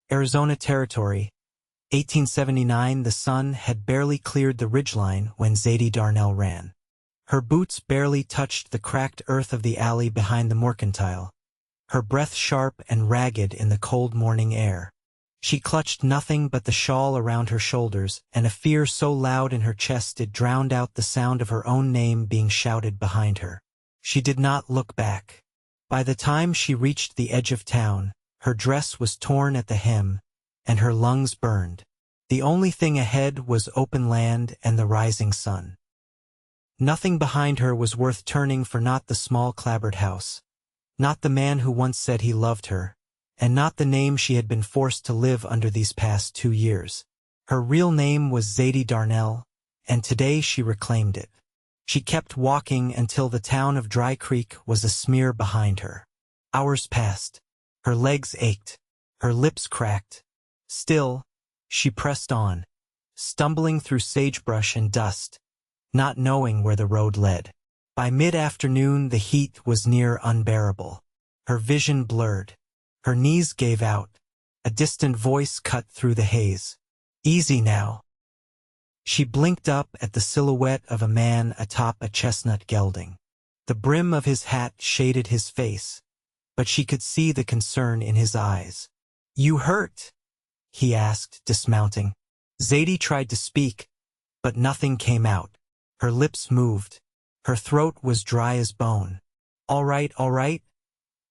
Arizona Territory, 1879. The sun had barely cleared the ridgeline when Zadie Darnell ran. Her boots barely touched the cracked earth of the alley behind the mercantile, her breath sharp and ragged in the cold morning air. She clutched nothing but the shawl around her shoulders, and a fear so loud in her chest it drowned out the sound of her own name being shouted behind her. She did not look back. By the time she reached the edge of town, her dress was torn at the hem, and her lungs burned. The only thing ahead was open land and the rising sun. Nothing behind her was worth turning for, not the small clapboard house, not the man who once said he loved her, and not the name she had been forced to live under these past 2 years. Her real name was Zadie Darnell, and today she reclaimed it. She kept walking until the town of Dry Creek was a smear behind her. Hours passed. Her legs ached. Her lips cracked. Still, she pressed on, stumbling through sagebrush and dust, not knowing where the road led. By mid-afternoon the heat was near unbearable. Her vision blurred. Her knees gave out. A distant voice cut through the haze. "Easy now." She blinked up at the silhouette of a man atop a chestnut gelding. The brim of his hat shaded his face, but she could see the concern in his eyes. "You hurt?" he asked, dismounting. Zadie tried to speak, but nothing came out. Her lips moved. Her throat was dry as bone. All right,"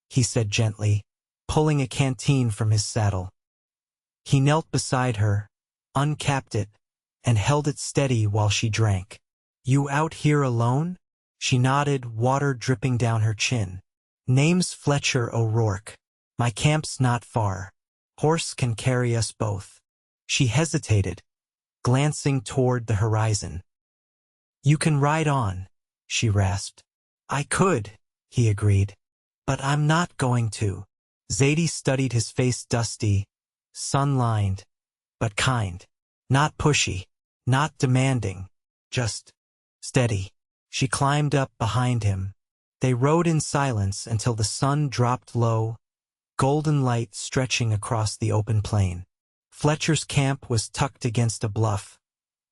he said gently, pulling a canteen from his saddle. He knelt beside her, uncapped it, and held it steady while she drank. "You out here alone?" She nodded, water dripping down her chin. "Name's Fletcher O'Rourke. My camp's not far. Horse can carry us both." She hesitated, glancing toward the horizon. "You can ride on," she rasped. "I could," he agreed, "but I'm not going to." Zadie studied his face, dusty, sun-lined, but kind. Not pushy, not demanding, just steady. She climbed up behind him. They rode in silence until the sun dropped low, golden light stretching across the open plain. Fletcher's camp was tucked against a bluff,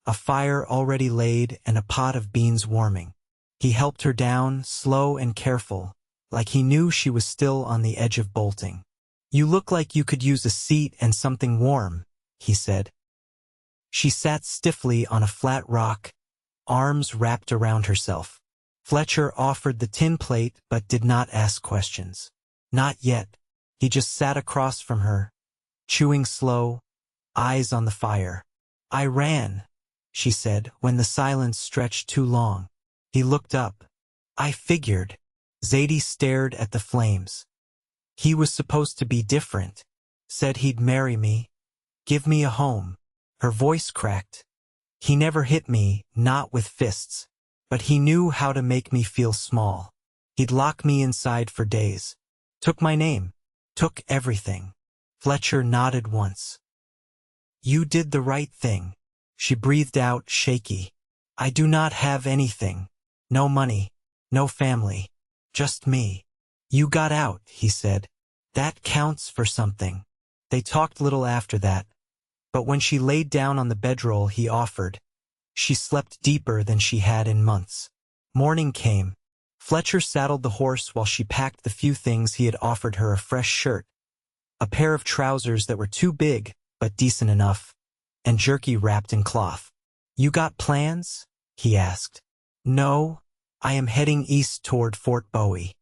a fire already laid and a pot of beans warming. He helped her down, slow and careful, like he knew she was still on the edge of bolting. "You look like you could use a seat and something warm," he said. She sat stiffly on a flat rock, arms wrapped around herself. Fletcher offered the tin plate but did not ask questions. Not yet. He just sat across from her, chewing slow, eyes on the fire. "I ran," she said, when the silence stretched too long. He looked up. "I figured." Zadie stared at the flames. "He was supposed to be different. Said he'd marry me, give me a home." Her voice cracked. "He never hit me, not with fists. But he knew how to make me feel small. He'd lock me inside for days. Took my name. Took everything." Fletcher nodded once. "You did the right thing." She breathed out, shaky. "I do not have anything. No money. No family. Just me." "You got out," he said. "That counts for something." They talked little after that, but when she laid down on the bedroll he offered, she slept deeper than she had in months. Morning came. Fletcher saddled the horse while she packed the few things he had offered her: a fresh shirt, a pair of trousers that were too big but decent enough, and jerky wrapped in cloth. "You got plans?" he asked. "No, I am heading east toward Fort Bowie.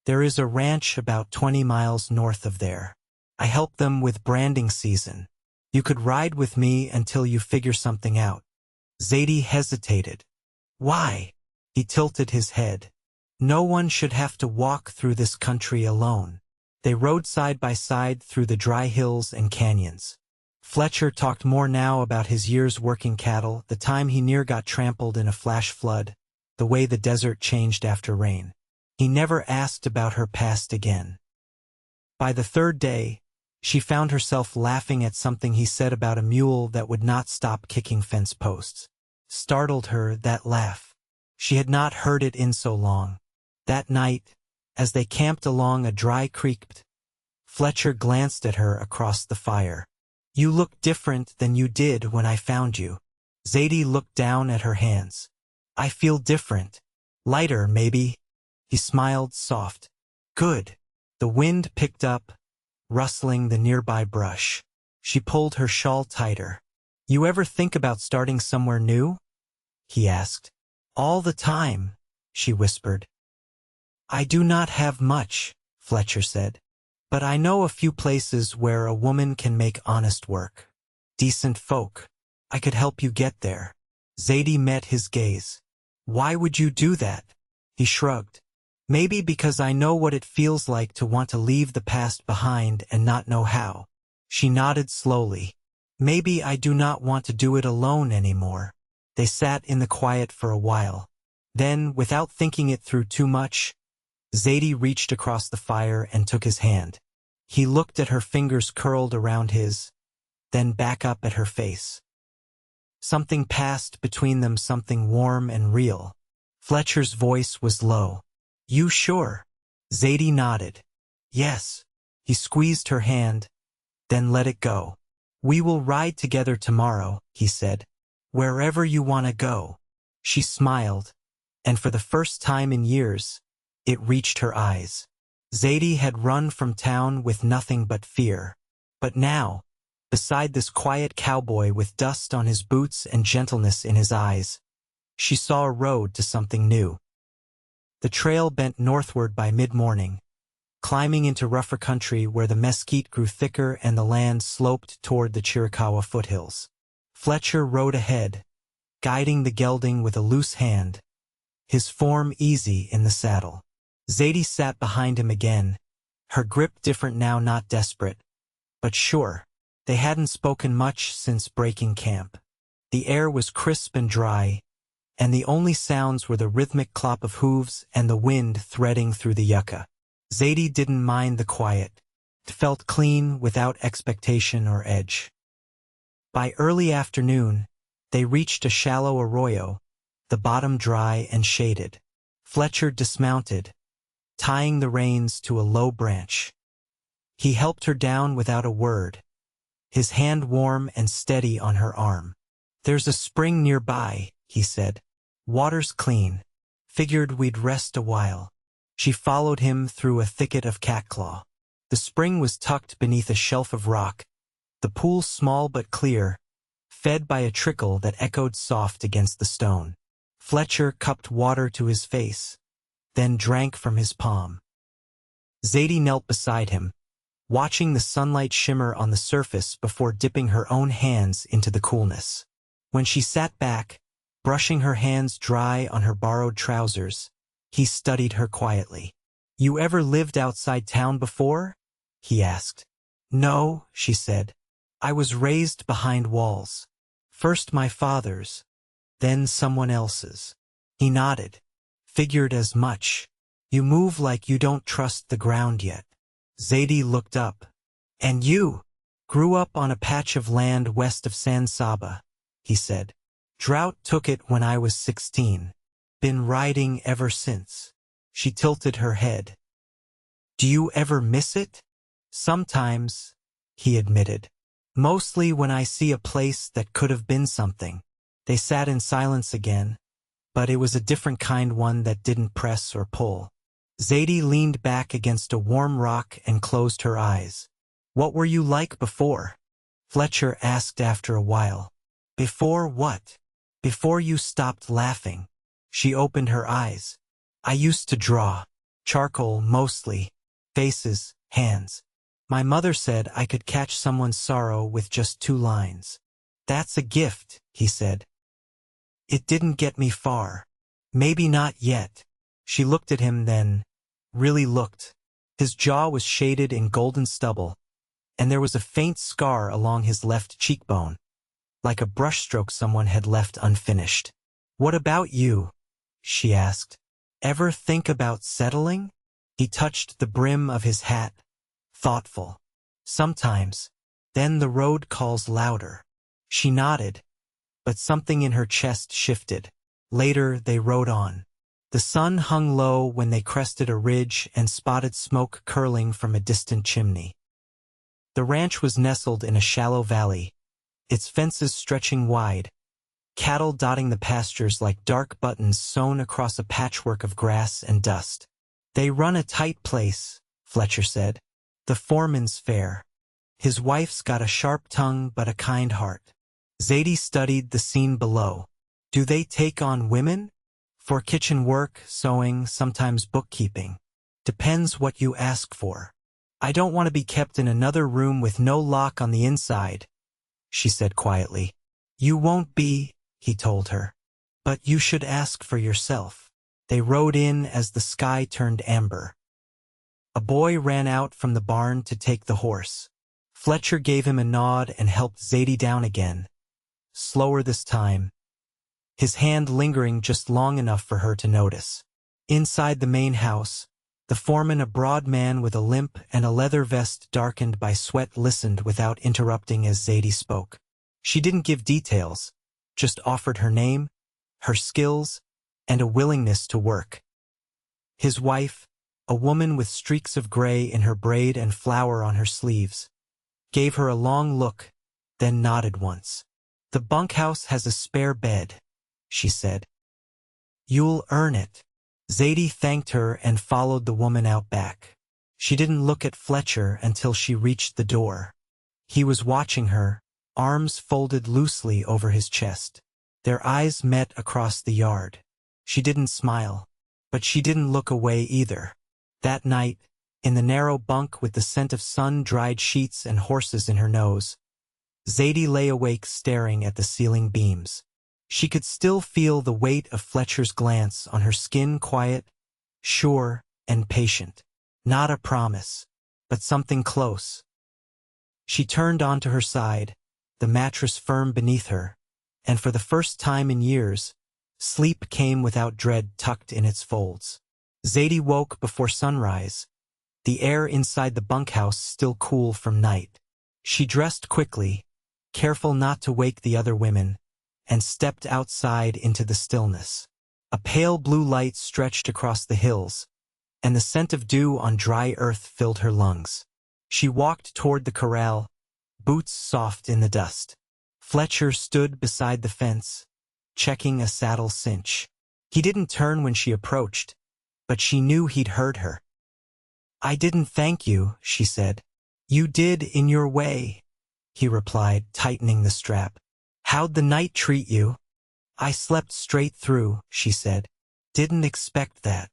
There is a ranch about 20 miles north of there. I help them with branding season. You could ride with me until you figure something out." Zadie hesitated. "Why?" He tilted his head. "No one should have to walk through this country alone." They rode side by side through the dry hills and canyons. Fletcher talked more now about his years working cattle, the time he near got trampled in a flash flood, the way the desert changed after rain. He never asked about her past again. By the third day, she found herself laughing at something he said about a mule that would not stop kicking fence posts. Startled her, that laugh. She had not heard it in so long. That night, as they camped along a dry creek, Fletcher glanced at her across the fire. You look different than you did when I found you. Zadie looked down at her hands. I feel different. Lighter, maybe. He smiled soft. Good. The wind picked up, rustling the nearby brush. She pulled her shawl tighter. You ever think about starting somewhere new? He asked. All the time, she whispered. I do not have much, Fletcher said. But I know a few places where a woman can make honest work. Decent folk. I could help you get there. Zadie met his gaze. Why would you do that? He shrugged. Maybe because I know what it feels like to want to leave the past behind and not know how. She nodded slowly. Maybe I do not want to do it alone anymore. They sat in the quiet for a while. Then, without thinking it through too much, Zadie reached across the fire and took his hand. He looked at her fingers curled around his, then back up at her face. Something passed between them, something warm and real. Fletcher's voice was low. You sure? Zadie nodded. Yes. He squeezed her hand, then let it go. We will ride together tomorrow, he said. Wherever you want to go. She smiled, and for the first time in years, it reached her eyes. Zadie had run from town with nothing but fear. But now, beside this quiet cowboy with dust on his boots and gentleness in his eyes, she saw a road to something new. The trail bent northward by mid-morning, climbing into rougher country where the mesquite grew thicker and the land sloped toward the Chiricahua foothills. Fletcher rode ahead, guiding the gelding with a loose hand, his form easy in the saddle. Zadie sat behind him again, her grip different now, not desperate, but sure. They hadn't spoken much since breaking camp. The air was crisp and dry, and the only sounds were the rhythmic clop of hooves and the wind threading through the yucca. Zadie didn't mind the quiet. It felt clean, without expectation or edge. By early afternoon, they reached a shallow arroyo, the bottom dry and shaded. Fletcher dismounted, tying the reins to a low branch. He helped her down without a word, his hand warm and steady on her arm. There's a spring nearby, he said. Water's clean. Figured we'd rest a while. She followed him through a thicket of catclaw. The spring was tucked beneath a shelf of rock, the pool small but clear, fed by a trickle that echoed soft against the stone. Fletcher cupped water to his face, then drank from his palm. Zadie knelt beside him, watching the sunlight shimmer on the surface before dipping her own hands into the coolness. When she sat back, brushing her hands dry on her borrowed trousers, he studied her quietly. You ever lived outside town before? He asked. No, she said. I was raised behind walls. First my father's, then someone else's. He nodded. Figured as much. You move like you don't trust the ground yet. Zadie looked up. And you? Grew up on a patch of land west of San Saba, he said. Drought took it when I was 16. Been riding ever since. She tilted her head. Do you ever miss it? Sometimes, he admitted. Mostly when I see a place that could have been something. They sat in silence again, but it was a different kind, one that didn't press or pull. Zadie leaned back against a warm rock and closed her eyes. What were you like before? Fletcher asked after a while. Before what? Before you stopped laughing. She opened her eyes. I used to draw. Charcoal, mostly. Faces, hands. My mother said I could catch someone's sorrow with just 2 lines. That's a gift, he said. It didn't get me far. Maybe not yet. She looked at him then, really looked. His jaw was shaded in golden stubble, and there was a faint scar along his left cheekbone, like a brushstroke someone had left unfinished. What about you? She asked. Ever think about settling? He touched the brim of his hat, thoughtful. Sometimes. Then the road calls louder. She nodded, but something in her chest shifted. Later they rode on. The sun hung low when they crested a ridge and spotted smoke curling from a distant chimney. The ranch was nestled in a shallow valley, its fences stretching wide, cattle dotting the pastures like dark buttons sewn across a patchwork of grass and dust. "They run a tight place," Fletcher said. "The foreman's fair. His wife's got a sharp tongue but a kind heart." Zadie studied the scene below. "Do they take on women?" "For kitchen work, sewing, sometimes bookkeeping. Depends what you ask for." "I don't want to be kept in another room with no lock on the inside," she said quietly. "You won't be," he told her. "But you should ask for yourself." They rode in as the sky turned amber. A boy ran out from the barn to take the horse. Fletcher gave him a nod and helped Zadie down again, slower this time, his hand lingering just long enough for her to notice. Inside the main house, the foreman, a broad man with a limp and a leather vest darkened by sweat, listened without interrupting as Zadie spoke. She didn't give details, just offered her name, her skills, and a willingness to work. His wife, a woman with streaks of gray in her braid and flour on her sleeves, gave her a long look, then nodded once. "The bunkhouse has a spare bed," she said. "You'll earn it." Zadie thanked her and followed the woman out back. She didn't look at Fletcher until she reached the door. He was watching her, arms folded loosely over his chest. Their eyes met across the yard. She didn't smile, but she didn't look away either. That night, in the narrow bunk with the scent of sun-dried sheets and horses in her nose, Zadie lay awake staring at the ceiling beams. She could still feel the weight of Fletcher's glance on her skin, quiet, sure, and patient. Not a promise, but something close. She turned onto her side, the mattress firm beneath her, and for the first time in years, sleep came without dread tucked in its folds. Zadie woke before sunrise, the air inside the bunkhouse still cool from night. She dressed quickly, careful not to wake the other women, and stepped outside into the stillness. A pale blue light stretched across the hills, and the scent of dew on dry earth filled her lungs. She walked toward the corral, boots soft in the dust. Fletcher stood beside the fence, checking a saddle cinch. He didn't turn when she approached, but she knew he'd heard her. "I didn't thank you," she said. "You did in your way," he replied, tightening the strap. "How'd the night treat you?" "I slept straight through," she said. "Didn't expect that."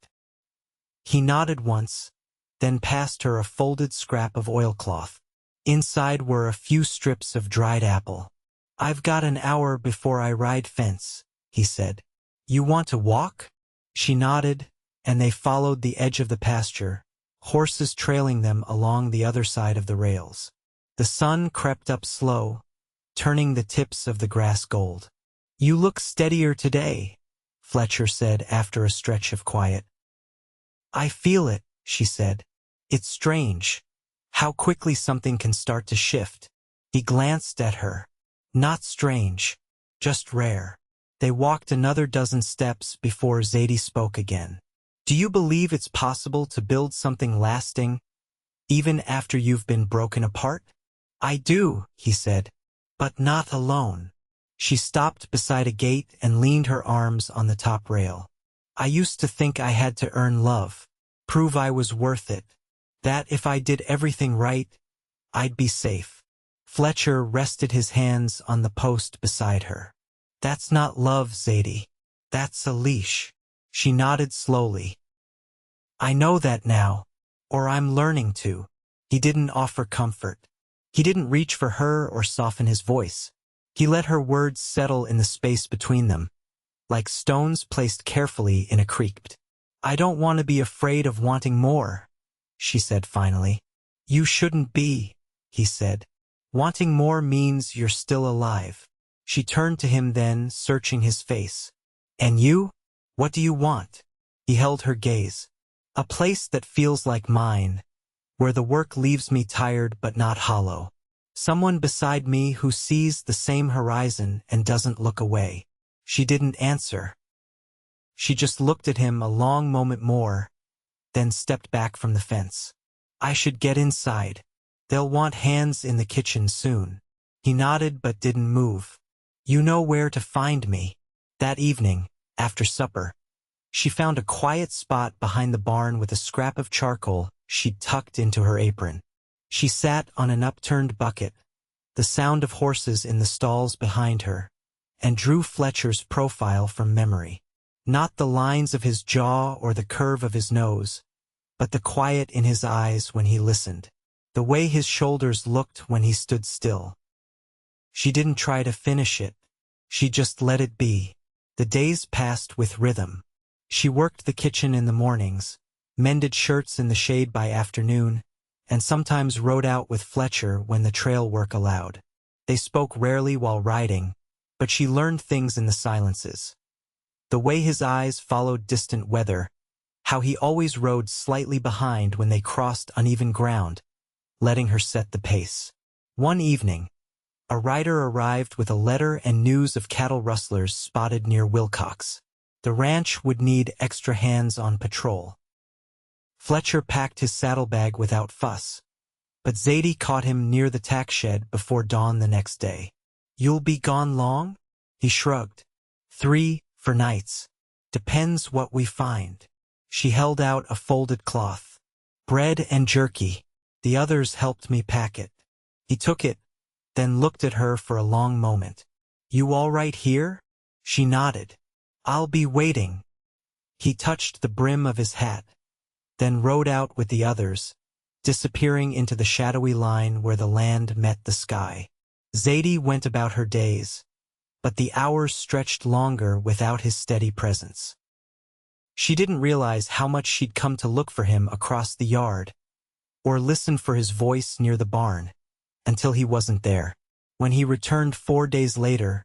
He nodded once, then passed her a folded scrap of oilcloth. Inside were a few strips of dried apple. "I've got an hour before I ride fence," he said. "You want to walk?" She nodded, and they followed the edge of the pasture, horses trailing them along the other side of the rails. The sun crept up slow, turning the tips of the grass gold. "You look steadier today," Fletcher said after a stretch of quiet. "I feel it," she said. "It's strange, how quickly something can start to shift." He glanced at her. Not strange, just rare. They walked another dozen steps before Zadie spoke again. "Do you believe it's possible to build something lasting, even after you've been broken apart?" "I do," he said, "but not alone." She stopped beside a gate and leaned her arms on the top rail. "I used to think I had to earn love, prove I was worth it, that if I did everything right, I'd be safe." Fletcher rested his hands on the post beside her. "That's not love, Zadie. That's a leash." She nodded slowly. "I know that now, or I'm learning to." He didn't offer comfort. He didn't reach for her or soften his voice. He let her words settle in the space between them, like stones placed carefully in a creek. "I don't want to be afraid of wanting more," she said finally. "You shouldn't be," he said. "Wanting more means you're still alive." She turned to him then, searching his face. "And you? What do you want?" He held her gaze. "A place that feels like mine, where the work leaves me tired but not hollow. Someone beside me who sees the same horizon and doesn't look away." She didn't answer. She just looked at him a long moment more, then stepped back from the fence. "I should get inside." They'll want hands in the kitchen soon. He nodded but didn't move. You know where to find me. That evening, after supper, she found a quiet spot behind the barn with a scrap of charcoal she'd tucked into her apron. She sat on an upturned bucket, the sound of horses in the stalls behind her, and drew Fletcher's profile from memory. Not the lines of his jaw or the curve of his nose, but the quiet in his eyes when he listened, the way his shoulders looked when he stood still. She didn't try to finish it. She just let it be. The days passed with rhythm. She worked the kitchen in the mornings, mended shirts in the shade by afternoon, and sometimes rode out with Fletcher when the trail work allowed. They spoke rarely while riding, but she learned things in the silences. The way his eyes followed distant weather, how he always rode slightly behind when they crossed uneven ground, letting her set the pace. One evening, a rider arrived with a letter and news of cattle rustlers spotted near Wilcox. The ranch would need extra hands on patrol. Fletcher packed his saddlebag without fuss, but Zadie caught him near the tack shed before dawn the next day. You'll be gone long? He shrugged. 3 for nights. Depends what we find. She held out a folded cloth. Bread and jerky. The others helped me pack it. He took it, then looked at her for a long moment. You all right here? She nodded. I'll be waiting. He touched the brim of his hat, then rode out with the others, disappearing into the shadowy line where the land met the sky. Zadie went about her days, but the hours stretched longer without his steady presence. She didn't realize how much she'd come to look for him across the yard, or listen for his voice near the barn, until he wasn't there. When he returned 4 days later,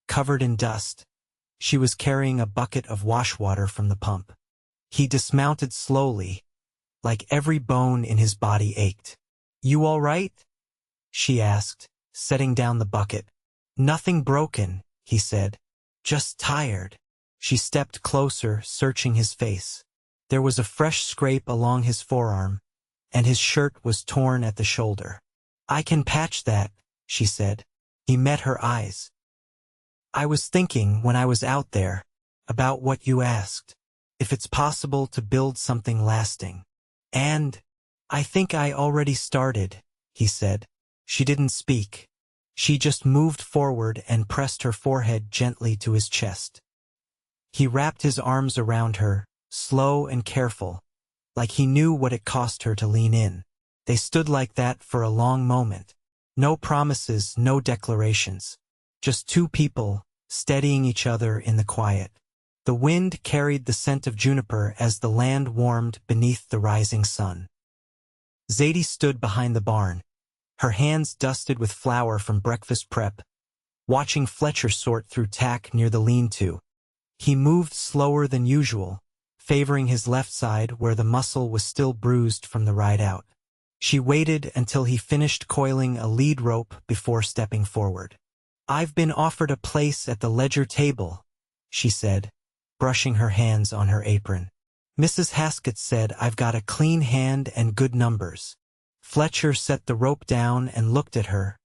covered in dust, she was carrying a bucket of wash water from the pump. He dismounted slowly, like every bone in his body ached. You all right? She asked, setting down the bucket. Nothing broken, he said. Just tired. She stepped closer, searching his face. There was a fresh scrape along his forearm, and his shirt was torn at the shoulder. I can patch that, she said. He met her eyes. I was thinking when I was out there, about what you asked, if it's possible to build something lasting. And I think I already started, he said. She didn't speak. She just moved forward and pressed her forehead gently to his chest. He wrapped his arms around her, slow and careful, like he knew what it cost her to lean in. They stood like that for a long moment. No promises, no declarations. Just two people, steadying each other in the quiet. The wind carried the scent of juniper as the land warmed beneath the rising sun. Zadie stood behind the barn, her hands dusted with flour from breakfast prep, watching Fletcher sort through tack near the lean-to. He moved slower than usual, favoring his left side where the muscle was still bruised from the ride out. She waited until he finished coiling a lead rope before stepping forward. I've been offered a place at the ledger table, she said, brushing her hands on her apron. Mrs. Haskett said I've got a clean hand and good numbers. Fletcher set the rope down and looked at her,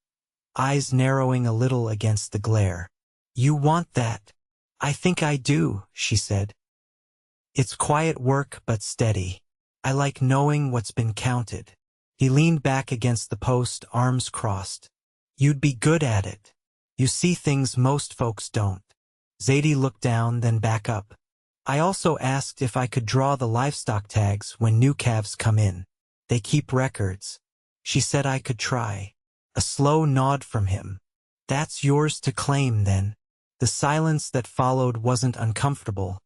eyes narrowing a little against the glare. You want that? I think I do, she said. It's quiet work but steady. I like knowing what's been counted. He leaned back against the post, arms crossed. You'd be good at it. You see things most folks don't. Zadie looked down, then back up. I also asked if I could draw the livestock tags when new calves come in. They keep records. She said I could try. A slow nod from him. That's yours to claim, then. The silence that followed wasn't uncomfortable,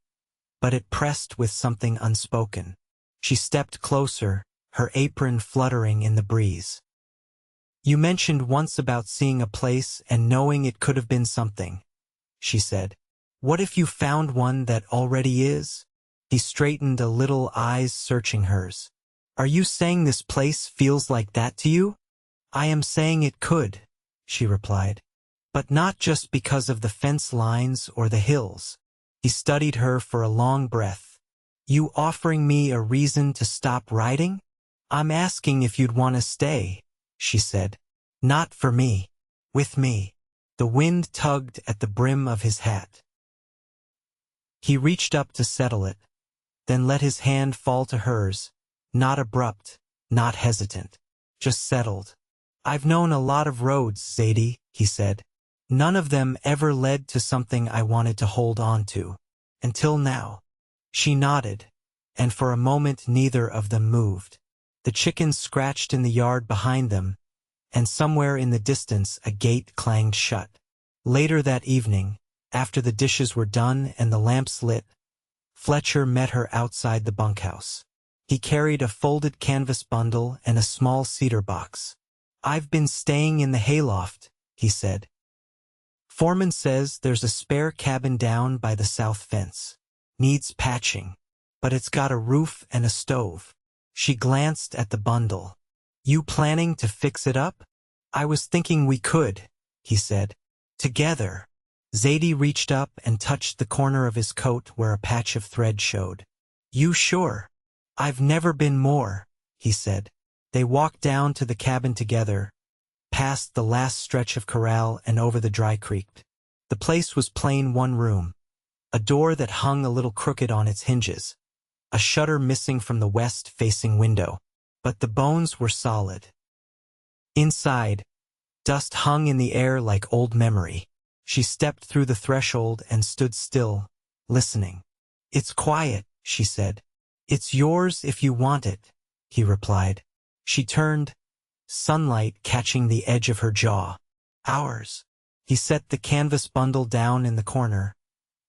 but it pressed with something unspoken. She stepped closer, her apron fluttering in the breeze. You mentioned once about seeing a place and knowing it could have been something, she said. What if you found one that already is? He straightened a little, eyes searching hers. Are you saying this place feels like that to you? I am saying it could, she replied. But not just because of the fence lines or the hills. He studied her for a long breath. You offering me a reason to stop riding? I'm asking if you'd want to stay, she said. Not for me. With me. The wind tugged at the brim of his hat. He reached up to settle it, then let his hand fall to hers, not abrupt, not hesitant, just settled. I've known a lot of roads, Zadie, he said. None of them ever led to something I wanted to hold on to. Until now. She nodded, and for a moment neither of them moved. The chickens scratched in the yard behind them, and somewhere in the distance a gate clanged shut. Later that evening, after the dishes were done and the lamps lit, Fletcher met her outside the bunkhouse. He carried a folded canvas bundle and a small cedar box. I've been staying in the hayloft, he said. Foreman says there's a spare cabin down by the south fence. Needs patching, but it's got a roof and a stove. She glanced at the bundle. You planning to fix it up? I was thinking we could, he said. Together. Zadie reached up and touched the corner of his coat where a patch of thread showed. You sure? I've never been more, he said. They walked down to the cabin together, past the last stretch of corral and over the dry creek. The place was plain one room, a door that hung a little crooked on its hinges, a shutter missing from the west-facing window, but the bones were solid. Inside, dust hung in the air like old memory. She stepped through the threshold and stood still, listening. It's quiet, she said. It's yours if you want it, he replied. She turned, sunlight catching the edge of her jaw. Ours. He set the canvas bundle down in the corner,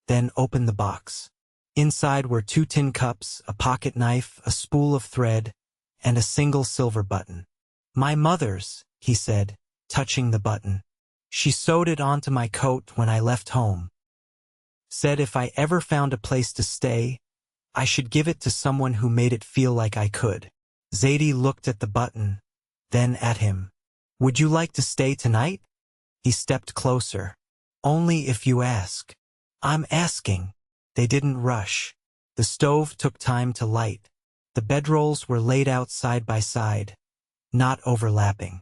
then opened the box. Inside were 2 tin cups, a pocket knife, a spool of thread, and a single silver button. My mother's, he said, touching the button. She sewed it onto my coat when I left home. Said if I ever found a place to stay, I should give it to someone who made it feel like I could. Zadie looked at the button, then at him. Would you like to stay tonight? He stepped closer. Only if you ask. I'm asking. They didn't rush. The stove took time to light. The bedrolls were laid out side by side, not overlapping.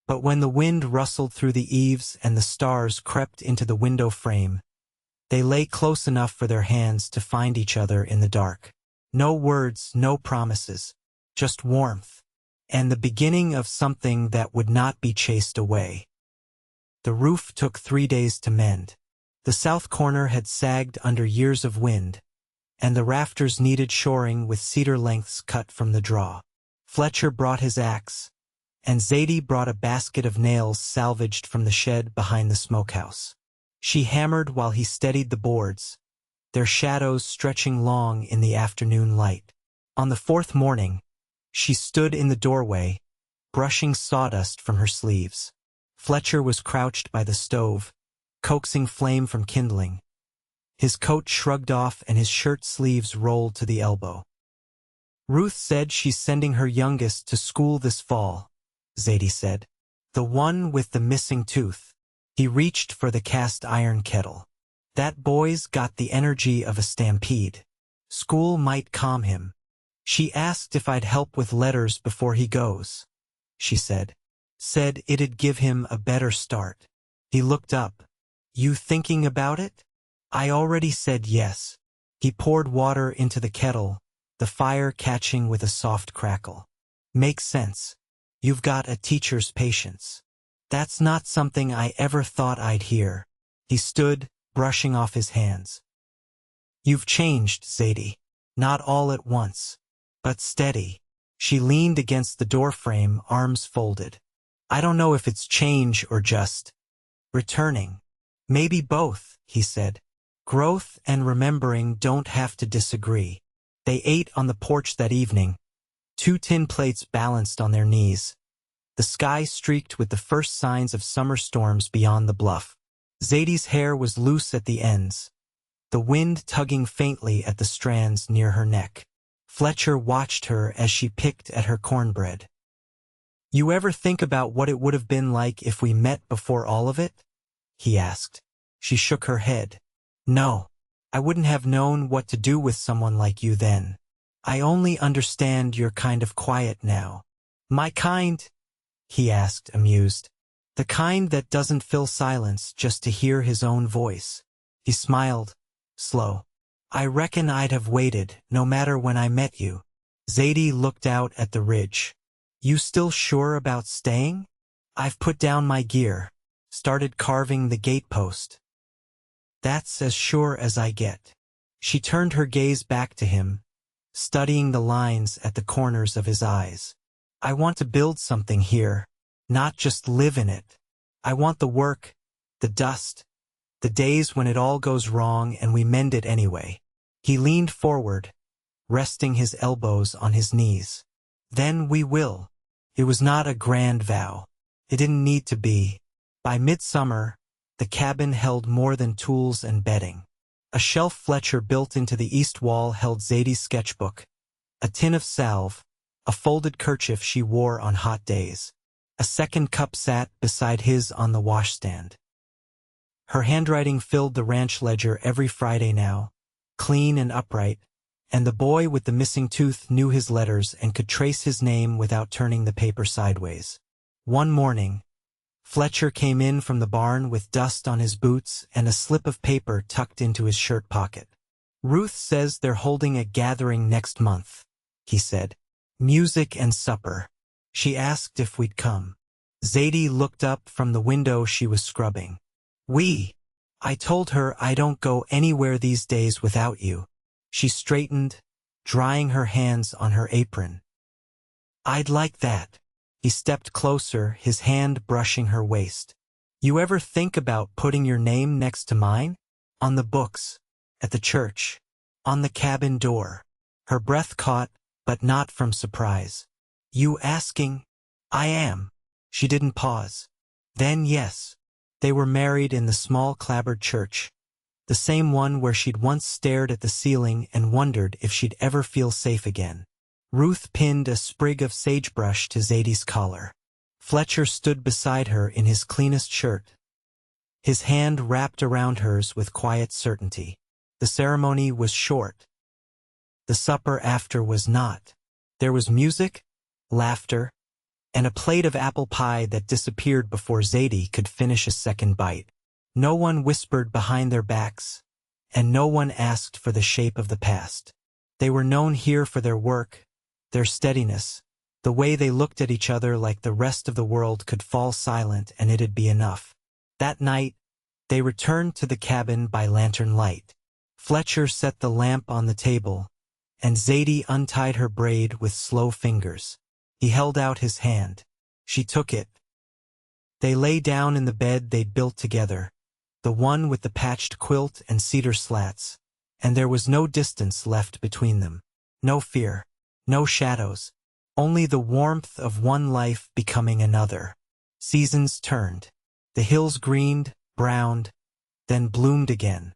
But when the wind rustled through the eaves and the stars crept into the window frame, they lay close enough for their hands to find each other in the dark. No words, no promises, just warmth, and the beginning of something that would not be chased away. The roof took 3 days to mend. The south corner had sagged under years of wind, and the rafters needed shoring with cedar lengths cut from the draw. Fletcher brought his axe, and Zadie brought a basket of nails salvaged from the shed behind the smokehouse. She hammered while he steadied the boards, their shadows stretching long in the afternoon light. On the 4th morning, she stood in the doorway, brushing sawdust from her sleeves. Fletcher was crouched by the stove, coaxing flame from kindling. His coat shrugged off and his shirt sleeves rolled to the elbow. Ruth said she's sending her youngest to school this fall, Zadie said. The one with the missing tooth. He reached for the cast iron kettle. That boy's got the energy of a stampede. School might calm him. She asked if I'd help with letters before he goes, she said. Said it'd give him a better start. He looked up. You thinking about it? I already said yes. He poured water into the kettle, the fire catching with a soft crackle. Makes sense. You've got a teacher's patience. That's not something I ever thought I'd hear. He stood, brushing off his hands. You've changed, Zadie. Not all at once, but steady. She leaned against the doorframe, arms folded. I don't know if it's change or just returning. Maybe both, he said. Growth and remembering don't have to disagree. They ate on the porch that evening, 2 tin plates balanced on their knees. The sky streaked with the first signs of summer storms beyond the bluff. Zadie's hair was loose at the ends, the wind tugging faintly at the strands near her neck. Fletcher watched her as she picked at her cornbread. You ever think about what it would have been like if we met before all of it? He asked. She shook her head. No, I wouldn't have known what to do with someone like you then. I only understand you're kind of quiet now. My kind? he asked, amused. The kind that doesn't fill silence just to hear his own voice. He smiled, slow. I reckon I'd have waited, no matter when I met you. Zadie looked out at the ridge. You still sure about staying? I've put down my gear. Started carving the gatepost. That's as sure as I get. She turned her gaze back to him, studying the lines at the corners of his eyes. I want to build something here, not just live in it. I want the work, the dust, the days when it all goes wrong and we mend it anyway. He leaned forward, resting his elbows on his knees. Then we will. It was not a grand vow. It didn't need to be. By midsummer, the cabin held more than tools and bedding. A shelf Fletcher built into the east wall held Zadie's sketchbook, a tin of salve, a folded kerchief she wore on hot days. A second cup sat beside his on the washstand. Her handwriting filled the ranch ledger every Friday now, clean and upright, and the boy with the missing tooth knew his letters and could trace his name without turning the paper sideways. One morning, Fletcher came in from the barn with dust on his boots and a slip of paper tucked into his shirt pocket. Ruth says they're holding a gathering next month, he said. Music and supper. She asked if we'd come. Zadie looked up from the window she was scrubbing. I told her I don't go anywhere these days without you. She straightened, drying her hands on her apron. I'd like that. He stepped closer, his hand brushing her waist. You ever think about putting your name next to mine? On the books, at the church, on the cabin door. Her breath caught, but not from surprise. You asking? I am. She didn't pause. Then yes. They were married in the small clapboard church, the same one where she'd once stared at the ceiling and wondered if she'd ever feel safe again. Ruth pinned a sprig of sagebrush to Zadie's collar. Fletcher stood beside her in his cleanest shirt, his hand wrapped around hers with quiet certainty. The ceremony was short. The supper after was not. There was music, laughter, and a plate of apple pie that disappeared before Zadie could finish a second bite. No one whispered behind their backs, and no one asked for the shape of the past. They were known here for their work, their steadiness, the way they looked at each other like the rest of the world could fall silent and it'd be enough. That night, they returned to the cabin by lantern light. Fletcher set the lamp on the table, and Zadie untied her braid with slow fingers. He held out his hand. She took it. They lay down in the bed they'd built together, the one with the patched quilt and cedar slats, and there was no distance left between them. No fear, no shadows, only the warmth of one life becoming another. Seasons turned. The hills greened, browned, then bloomed again.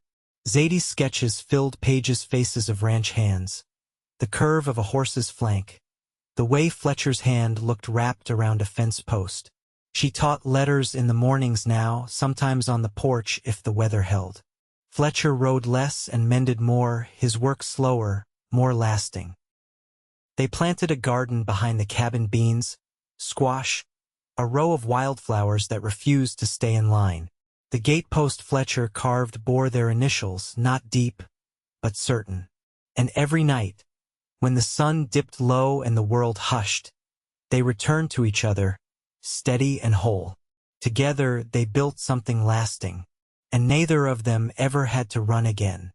Zadie's sketches filled pages' faces of ranch hands, the curve of a horse's flank, the way Fletcher's hand looked wrapped around a fence post. She taught letters in the mornings now, sometimes on the porch if the weather held. Fletcher rode less and mended more, his work slower, more lasting. They planted a garden behind the cabin, beans, squash, a row of wildflowers that refused to stay in line. The gatepost Fletcher carved bore their initials, not deep, but certain. And every night, when the sun dipped low and the world hushed, they returned to each other, steady and whole. Together they built something lasting, and neither of them ever had to run again.